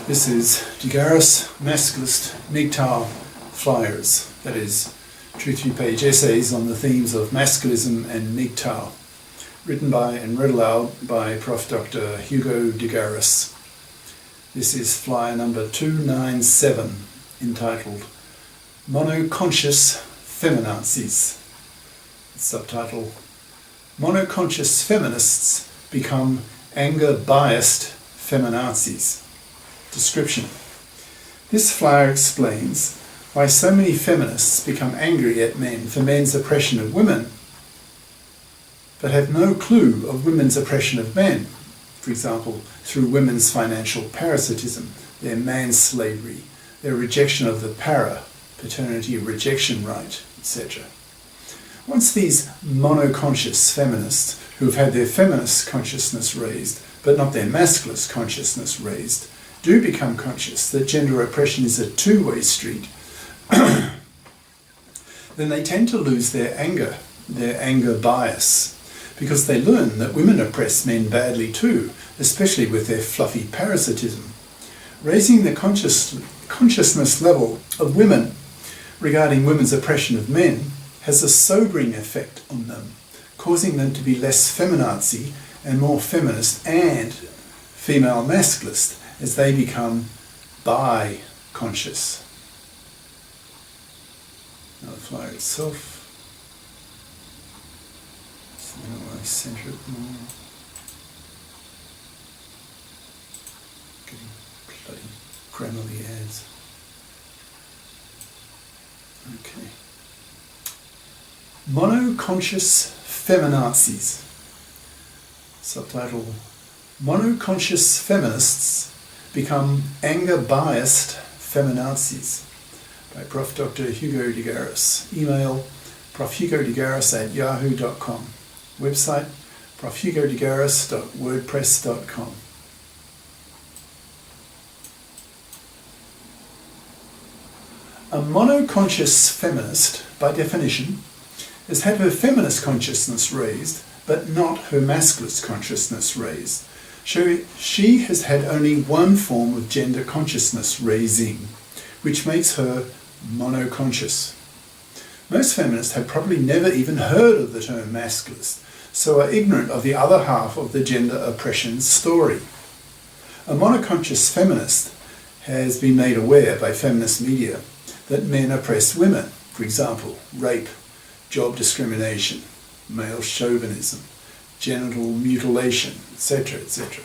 This is Garis, Masculist, MGTOW flyers, that is, 2-3-page essays on the themes of masculism and MGTOW, written by and read aloud by Prof. Dr. Hugo de Garis. This is flyer number 297, entitled Monoconscious Feminazis. Subtitle: Monoconscious Feminists Become Anger-Biased Feminazis. Description: this flyer explains why so many feminists become angry at men for men's oppression of women, but have no clue of women's oppression of men, for example, through women's financial parasitism, their manslavery, their rejection of the paternity rejection right, etc. Once these monoconscious feminists, who have had their feminist consciousness raised, but not their masculist consciousness raised, do become conscious that gender oppression is a two-way street, then they tend to lose their anger bias, because they learn that women oppress men badly too, especially with their fluffy parasitism. Raising the consciousness level of women regarding women's oppression of men has a sobering effect on them, causing them to be less feminazi and more feminist and female masculist as they become bi-conscious. Now the flyer itself. So I centre it more. Getting bloody grammarly ads. Okay. Monoconscious Feminazis. Subtitle: Monoconscious Feminists Become Anger-Biased Feminazis, by Prof. Dr. Hugo de Garis. Email: profhugodegaris@yahoo.com. Website: profhugodegaris.wordpress.com. A monoconscious feminist, by definition, has had her feminist consciousness raised, but not her masculist consciousness raised. She has had only one form of gender consciousness raising, which makes her monoconscious. Most feminists have probably never even heard of the term masculist, so are ignorant of the other half of the gender oppression story. A monoconscious feminist has been made aware by feminist media that men oppress women, for example, rape, job discrimination, male chauvinism, genital mutilation, etc., etc.,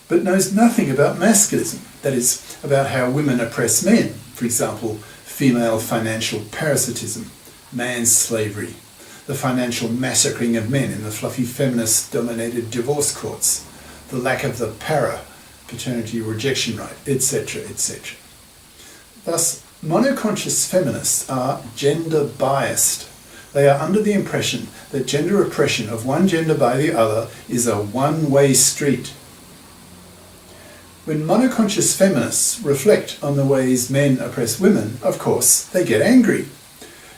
but knows nothing about masculism, that is, about how women oppress men, for example, female financial parasitism, manslavery, the financial massacring of men in the fluffy feminist-dominated divorce courts, the lack of the paternity rejection right, etc., etc. Thus, monoconscious feminists are gender-biased. They are under the impression that gender oppression of one gender by the other is a one-way street. When monoconscious feminists reflect on the ways men oppress women, of course, they get angry,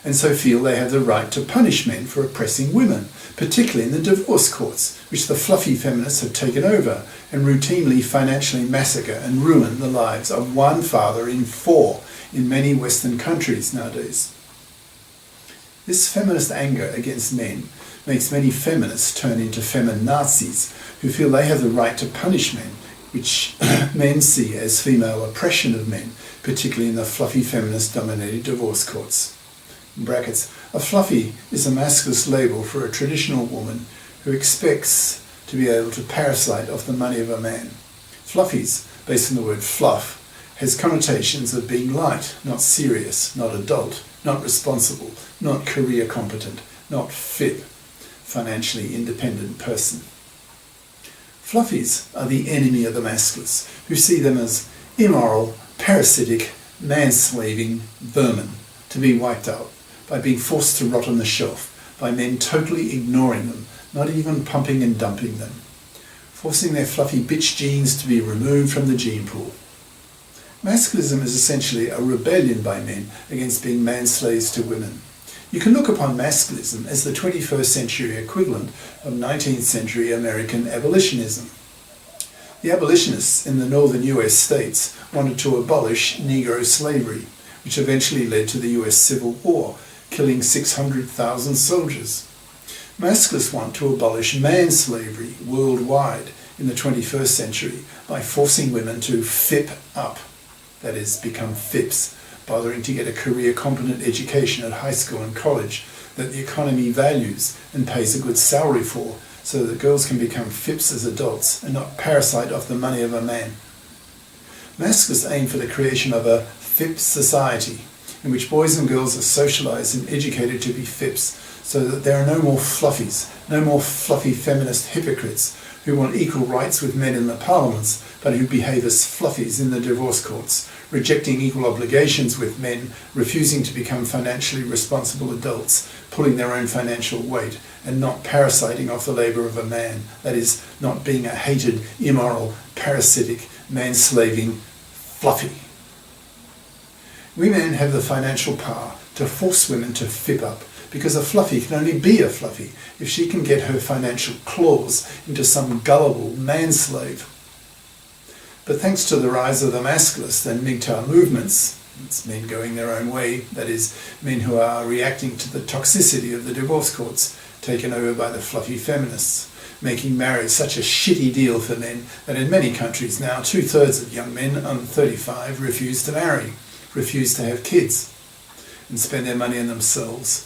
and so feel they have the right to punish men for oppressing women, particularly in the divorce courts, which the fluffy feminists have taken over and routinely financially massacre and ruin the lives of one father in 4 in many Western countries nowadays. This feminist anger against men makes many feminists turn into feminazis, who feel they have the right to punish men, which men see as female oppression of men, particularly in the fluffy feminist-dominated divorce courts. In brackets, a fluffy is a masculist label for a traditional woman who expects to be able to parasite off the money of a man. Fluffies, based on the word fluff, has connotations of being light, not serious, not adult, not responsible, not career competent, not fit, financially independent person. Fluffies are the enemy of the masculists, who see them as immoral, parasitic, manslaving vermin to be wiped out by being forced to rot on the shelf by men totally ignoring them, not even pumping and dumping them, forcing their fluffy bitch genes to be removed from the gene pool. Masculism is essentially a rebellion by men against being manslaves to women. You can look upon masculism as the 21st century equivalent of 19th century American abolitionism. The abolitionists in the northern US states wanted to abolish Negro slavery, which eventually led to the US Civil War, killing 600,000 soldiers. Masculists want to abolish manslavery worldwide in the 21st century by forcing women to FIP up, that is, become FIPs, bothering to get a career-competent education at high school and college that the economy values and pays a good salary for, so that girls can become FIPs as adults and not parasite off the money of a man. Masculists aim for the creation of a FIP society, in which boys and girls are socialised and educated to be FIPs, so that there are no more fluffies, no more fluffy feminist hypocrites who want equal rights with men in the parliaments, but who behave as fluffies in the divorce courts, rejecting equal obligations with men, refusing to become financially responsible adults, pulling their own financial weight, and not parasiting off the labour of a man, that is, not being a hated, immoral, parasitic, manslaving fluffy. We men have the financial power to force women to FIP up, because a fluffy can only be a fluffy if she can get her financial claws into some gullible manslave. But thanks to the rise of the Masculist and MGTOW movements, it's men going their own way, that is, men who are reacting to the toxicity of the divorce courts taken over by the fluffy feminists, making marriage such a shitty deal for men that in many countries now 2/3 of young men under 35 refuse to marry, refuse to have kids, and spend their money on themselves.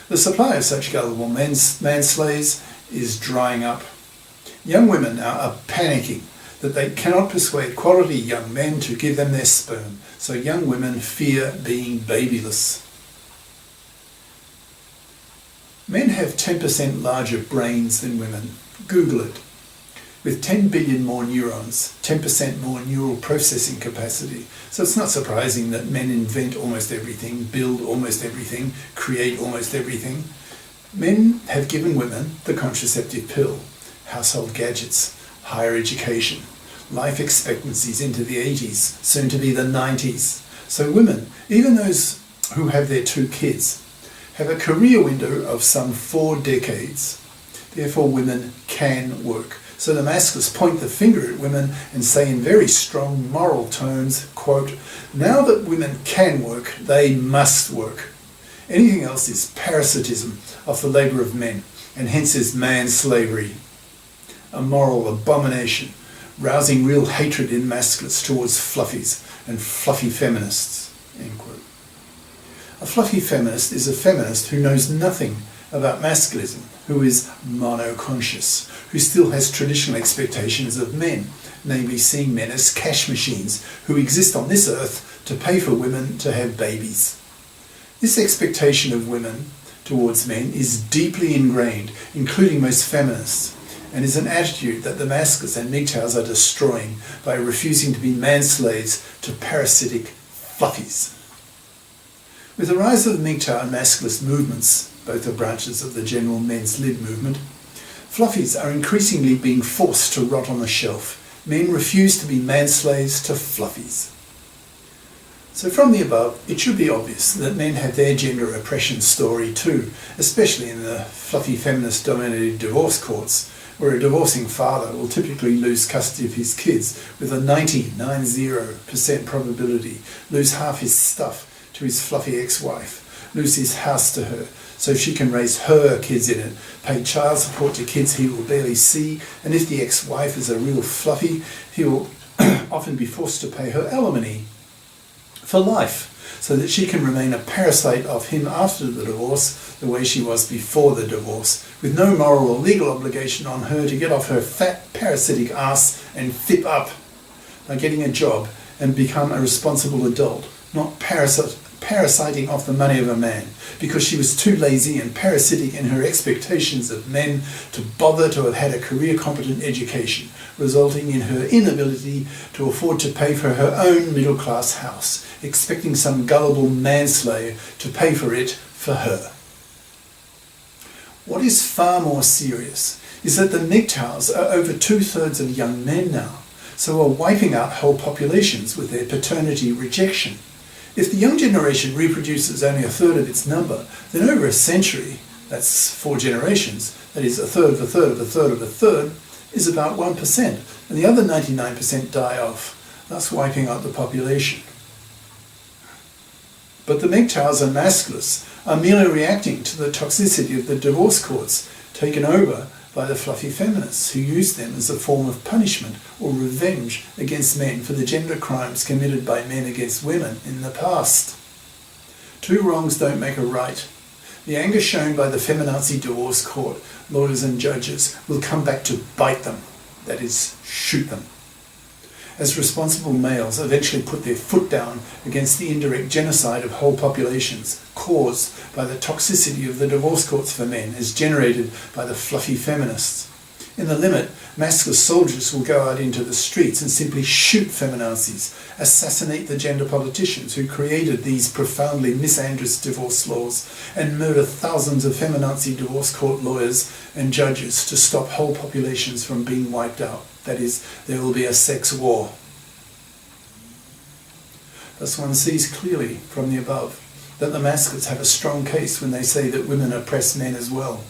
The supply of such gullible manslaves is drying up. Young women now are panicking that they cannot persuade quality young men to give them their sperm, so young women fear being babyless. Men have 10% larger brains than women. Google it. With 10 billion more neurons, 10% more neural processing capacity. So it's not surprising that men invent almost everything, build almost everything, create almost everything. Men have given women the contraceptive pill, household gadgets, higher education, life expectancies into the 80s, soon to be the 90s. So women, even those who have their 2 kids, have a career window of some 4 decades. Therefore women can work. So the Masculists point the finger at women and say in very strong moral tones, quote, "Now that women can work, they must work. Anything else is parasitism of the labour of men, and hence is manslavery, a moral abomination, rousing real hatred in Masculists towards fluffies and fluffy feminists." End quote. A fluffy feminist is a feminist who knows nothing about masculism, who is monoconscious, who still has traditional expectations of men, namely seeing men as cash machines who exist on this earth to pay for women to have babies. This expectation of women towards men is deeply ingrained, including most feminists, and is an attitude that the Masculists and MGTOWs are destroying by refusing to be manslaves to parasitic fluffies. With the rise of the MGTOW and Masculist movements, both are branches of the general men's lib movement, fluffies are increasingly being forced to rot on the shelf. Men refuse to be manslaves to fluffies. So from the above, it should be obvious that men have their gender oppression story too, especially in the fluffy feminist-dominated divorce courts, where a divorcing father will typically lose custody of his kids with a 90% probability, lose half his stuff to his fluffy ex-wife, lose his house to her, so she can raise her kids in it, pay child support to kids he will barely see, and if the ex-wife is a real fluffy, he will often be forced to pay her alimony for life, so that she can remain a parasite of him after the divorce, the way she was before the divorce, with no moral or legal obligation on her to get off her fat parasitic ass and FIP up by getting a job and become a responsible adult, not parasiting off the money of a man, because she was too lazy and parasitic in her expectations of men to bother to have had a career-competent education, resulting in her inability to afford to pay for her own middle-class house, expecting some gullible manslave to pay for it for her. What is far more serious is that the MGTOWs are over 2/3 of young men now, so are wiping out whole populations with their paternity rejection. If the young generation reproduces only 1/3 of its number, then over a century, that's 4 generations, that is 1/3 of a third of a third of a third, is about 1%, and the other 99% die off, thus wiping out the population. But the MGTOWs and Masculists are merely reacting to the toxicity of the divorce courts taken over by the fluffy feminists who use them as a form of punishment or revenge against men for the gender crimes committed by men against women in the past. Two wrongs don't make a right. The anger shown by the feminazi divorce court, lawyers and judges will come back to bite them, that is, shoot them. As responsible males eventually put their foot down against the indirect genocide of whole populations caused by the toxicity of the divorce courts for men as generated by the fluffy feminists. In the limit, masculine soldiers will go out into the streets and simply shoot feminazis, assassinate the gender politicians who created these profoundly misandrous divorce laws, and murder thousands of feminazi divorce court lawyers and judges to stop whole populations from being wiped out. That is, there will be a sex war. Thus one sees clearly from the above that the masculists have a strong case when they say that women oppress men as well.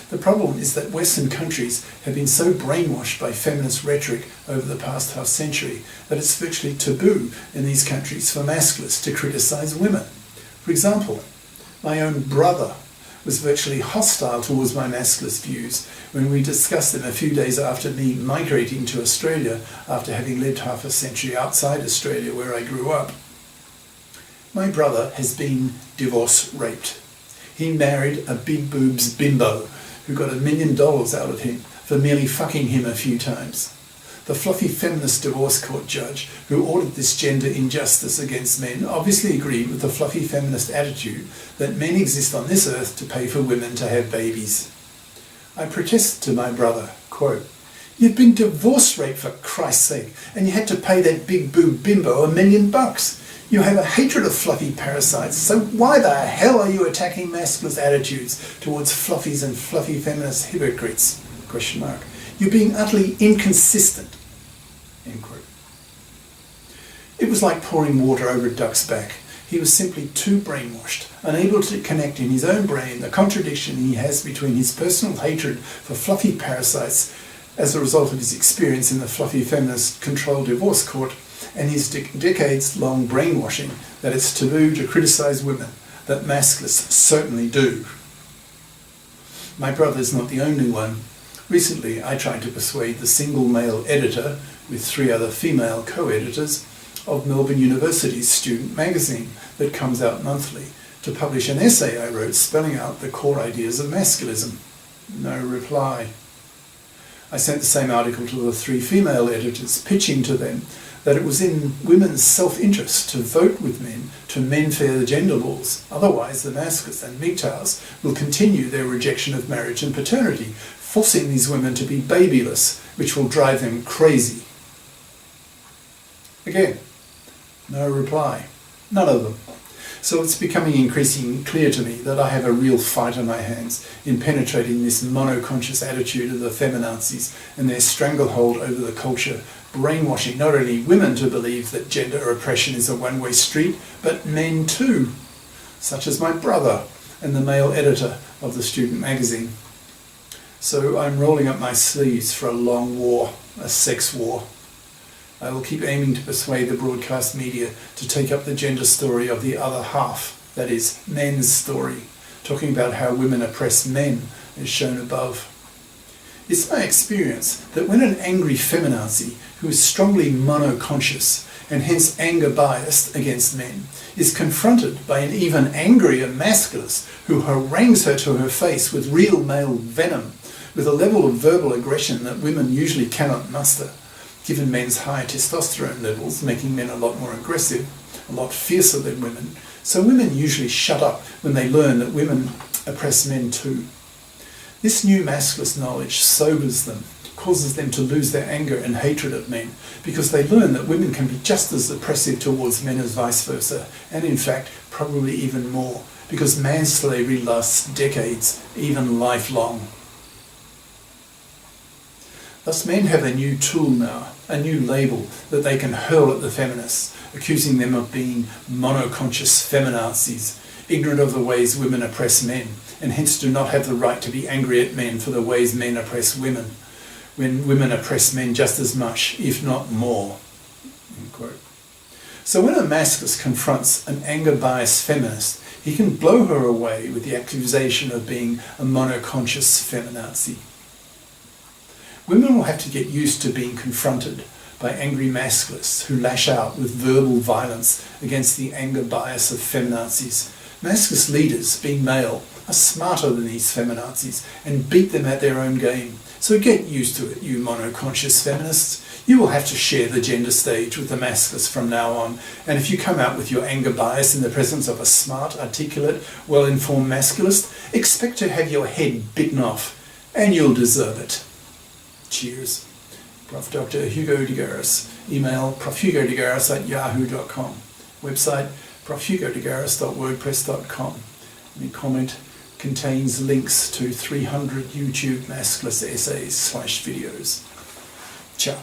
The problem is that Western countries have been so brainwashed by feminist rhetoric over the past half century that it's virtually taboo in these countries for masculists to criticize women. For example, my own brother was virtually hostile towards my masculist views when we discussed them a few days after me migrating to Australia after having lived half a century outside Australia where I grew up. My brother has been divorce raped. He married a big boobs bimbo who got $1 million out of him for merely fucking him a few times. The fluffy feminist divorce court judge who ordered this gender injustice against men obviously agreed with the fluffy feminist attitude that men exist on this earth to pay for women to have babies. I protested to my brother, quote, "You've been divorce raped for Christ's sake, and you had to pay that big boob bimbo $1 million. You have a hatred of fluffy parasites, so why the hell are you attacking masculinist attitudes towards fluffies and fluffy feminist hypocrites? Question mark. You're being utterly inconsistent." End quote. It was like pouring water over a duck's back. He was simply too brainwashed, unable to connect in his own brain the contradiction he has between his personal hatred for fluffy parasites as a result of his experience in the fluffy feminist controlled divorce court and his decades-long brainwashing that it's taboo to criticize women, that masculists certainly do. My brother is not the only one. Recently, I tried to persuade the single male editor, with 3 other female co-editors, of Melbourne University's student magazine that comes out monthly, to publish an essay I wrote spelling out the core ideas of masculism. No reply. I sent the same article to the 3 female editors, pitching to them that it was in women's self-interest to vote with men to mend fair gender laws. Otherwise, the masculists and MGTOWs will continue their rejection of marriage and paternity, forcing these women to be babyless, which will drive them crazy. Again, no reply. None of them. So it's becoming increasingly clear to me that I have a real fight on my hands in penetrating this monoconscious attitude of the feminazis and their stranglehold over the culture, brainwashing not only women to believe that gender oppression is a one-way street, but men too, such as my brother and the male editor of the student magazine. So I'm rolling up my sleeves for a long war, a sex war. I will keep aiming to persuade the broadcast media to take up the gender story of the other half, that is, men's story, talking about how women oppress men, as shown above. It's my experience that when an angry feminazi, who is strongly monoconscious and hence anger biased against men, is confronted by an even angrier masculist who harangues her to her face with real male venom, with a level of verbal aggression that women usually cannot muster, given men's high testosterone levels, making men a lot more aggressive, a lot fiercer than women. So women usually shut up when they learn that women oppress men too. This new masculist knowledge sobers them, causes them to lose their anger and hatred of men, because they learn that women can be just as oppressive towards men as vice versa, and in fact, probably even more, because manslavery lasts decades, even lifelong. Thus men have a new tool now, a new label that they can hurl at the feminists, accusing them of being monoconscious feminazis, ignorant of the ways women oppress men, and hence do not have the right to be angry at men for the ways men oppress women. when women oppress men just as much, if not more. End quote. So when a masculist confronts an anger-biased feminist, he can blow her away with the accusation of being a monoconscious feminazi. Women will have to get used to being confronted by angry masculists who lash out with verbal violence against the anger bias of feminazis. Masculist leaders, being male, are smarter than these feminazis and beat them at their own game. So get used to it, you monoconscious feminists. You will have to share the gender stage with the masculists from now on. And if you come out with your anger bias in the presence of a smart, articulate, well-informed masculist, expect to have your head bitten off, and you'll deserve it. Cheers. Prof. Dr. Hugo de Garis. Email profhugodegaris@yahoo.com. Website profhugodegaris.wordpress.com. Any comment contains links to 300 YouTube masculist essays/videos. Ciao.